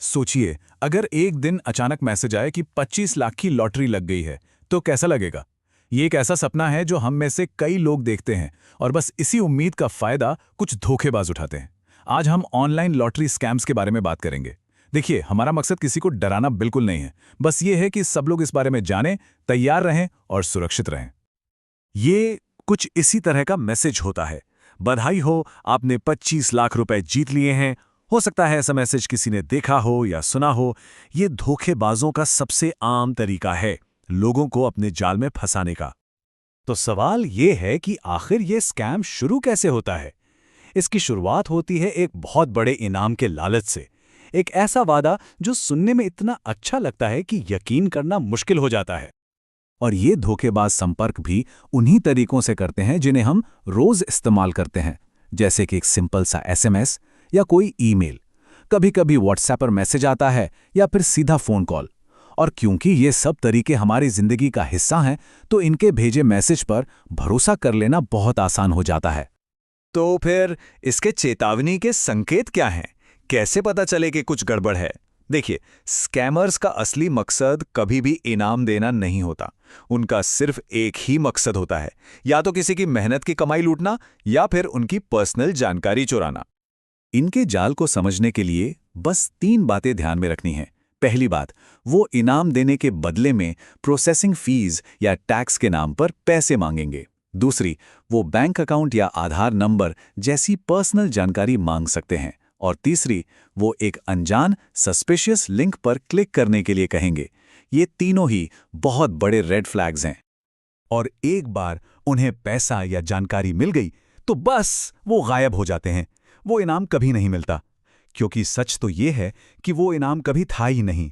सोचिए, अगर एक दिन अचानक मैसेज आए कि 25 लाख की लॉटरी लग गई है, तो कैसा लगेगा? ये एक ऐसा सपना है जो हम में से कई लोग देखते हैं और बस इसी उम्मीद का फायदा कुछ धोखेबाज उठाते हैं। आज हम ऑनलाइन लॉटरी स्कैम्स के बारे में बात करेंगे। देखिए, हमारा मकसद किसी को डराना बिल्कुल नहीं है, बस ये है कि सब लोग इस बारे में जानें, तैयार रहें और सुरक्षित रहें। ये कुछ इसी तरह का मैसेज होता है। बधाई हो, आपने 25 लाख रुपए जीत लिए हैं। हो सकता है ऐसा मैसेज किसी ने देखा हो या सुना हो। ये धोखेबाजों का सबसे आम तरीका है लोगों को अपने जाल में फंसाने का। तो सवाल ये है कि आखिर ये स्कैम शुरू कैसे होता है। इसकी शुरुआत होती है एक बहुत बड़े इनाम के लालच से। एक ऐसा वादा जो सुनने में इतना अच्छा लगता है कि यकीन करना मुश्किल हो जाता है। और ये धोखेबाज संपर्क भी उन्हीं तरीकों से करते हैं जिन्हें हम रोज इस्तेमाल करते हैं, जैसे कि एक सिंपल सा एसएमएस या कोई ईमेल। कभी-कभी व्हाट्सएप पर मैसेज आता है या फिर सीधा फोन कॉल। और क्योंकि ये सब तरीके हमारी जिंदगी का हिस्सा हैं, तो इनके भेजे मैसेज पर भरोसा कर लेना बहुत आसान हो जाता है। तो फिर इसके चेतावनी के संकेत क्या हैं? कैसे पता चले कि कुछ गड़बड़ है? देखिए, स्कैमर्स का असली मकसद कभी भी इनाम देना नहीं होता। उनका सिर्फ एक ही मकसद होता है, या तो किसी की मेहनत की कमाई लूटना या फिर उनकी पर्सनल जानकारी चुराना। इनके जाल को समझने के लिए बस 3 बातें ध्यान में रखनी हैं। पहली बात, वो इनाम देने के बदले में प्रोसेसिंग फीस या टैक्स के नाम पर पैसे मांगेंगे। दूसरी, वो बैंक अकाउंट या आधार नंबर जैसी पर्सनल जानकारी मांग सकते हैं। और तीसरी, वो एक अनजान सस्पिशियस लिंक पर क्लिक करने के लिए कहेंगे। ये तीनों ही बहुत बड़े रेड फ्लैग्स हैं। और एक बार उन्हें पैसा या जानकारी मिल गई तो बस वो गायब हो जाते हैं। वो इनाम कभी नहीं मिलता, क्योंकि सच तो ये है कि वो इनाम कभी था ही नहीं।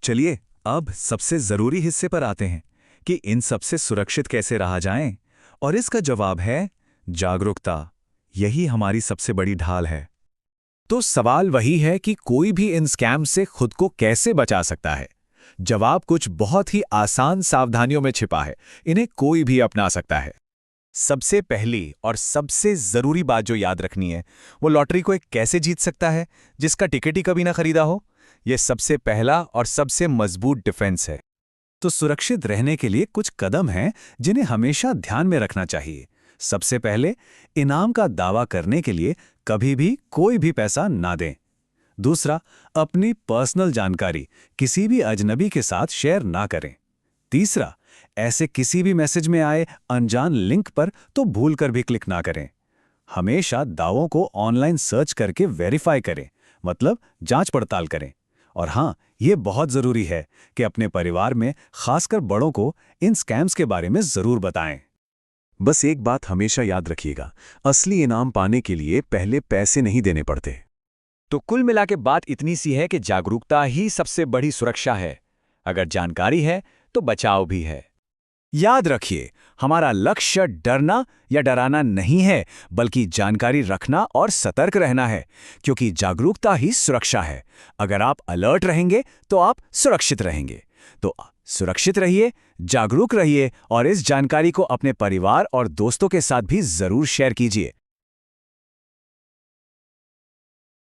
चलिए, अब सबसे जरूरी हिस्से पर आते हैं कि इन सबसे सुरक्षित कैसे रहा जाए। और इसका जवाब है जागरूकता। यही हमारी सबसे बड़ी ढाल है। तो सवाल वही है कि कोई भी इन स्कैम से खुद को कैसे बचा सकता है। जवाब कुछ बहुत ही आसान सावधानियों में छिपा है। इन्हें कोई भी अपना सकता है। सबसे पहली और सबसे जरूरी बात जो याद रखनी है, वो लॉटरी को एक कैसे जीत सकता है जिसका टिकट ही कभी ना खरीदा हो। यह सबसे पहला और सबसे मजबूत डिफेंस है। तो सुरक्षित रहने के लिए कुछ कदम हैं जिन्हें हमेशा ध्यान में रखना चाहिए। सबसे पहले, इनाम का दावा करने के लिए कभी भी कोई भी पैसा ना दें। दूसरा, अपनी पर्सनल जानकारी किसी भी अजनबी के साथ शेयर ना करें। तीसरा, ऐसे किसी भी मैसेज में आए अनजान लिंक पर तो भूलकर भी क्लिक ना करें। हमेशा दावों को ऑनलाइन सर्च करके वेरीफाई करें, मतलब जांच पड़ताल करें। और हाँ, ये बहुत जरूरी है कि अपने परिवार में, खासकर बड़ों को, इन स्कैम्स के बारे में जरूर बताएं। बस एक बात हमेशा याद रखिएगा, असली इनाम पाने के लिए पहले पैसे नहीं देने पड़ते। तो कुल मिला के बात इतनी सी है कि जागरूकता ही सबसे बड़ी सुरक्षा है। अगर जानकारी है तो बचाव भी है। याद रखिए, हमारा लक्ष्य डरना या डराना नहीं है, बल्कि जानकारी रखना और सतर्क रहना है, क्योंकि जागरूकता ही सुरक्षा है। अगर आप अलर्ट रहेंगे तो आप सुरक्षित रहेंगे। तो सुरक्षित रहिए, जागरूक रहिए और इस जानकारी को अपने परिवार और दोस्तों के साथ भी जरूर शेयर कीजिए।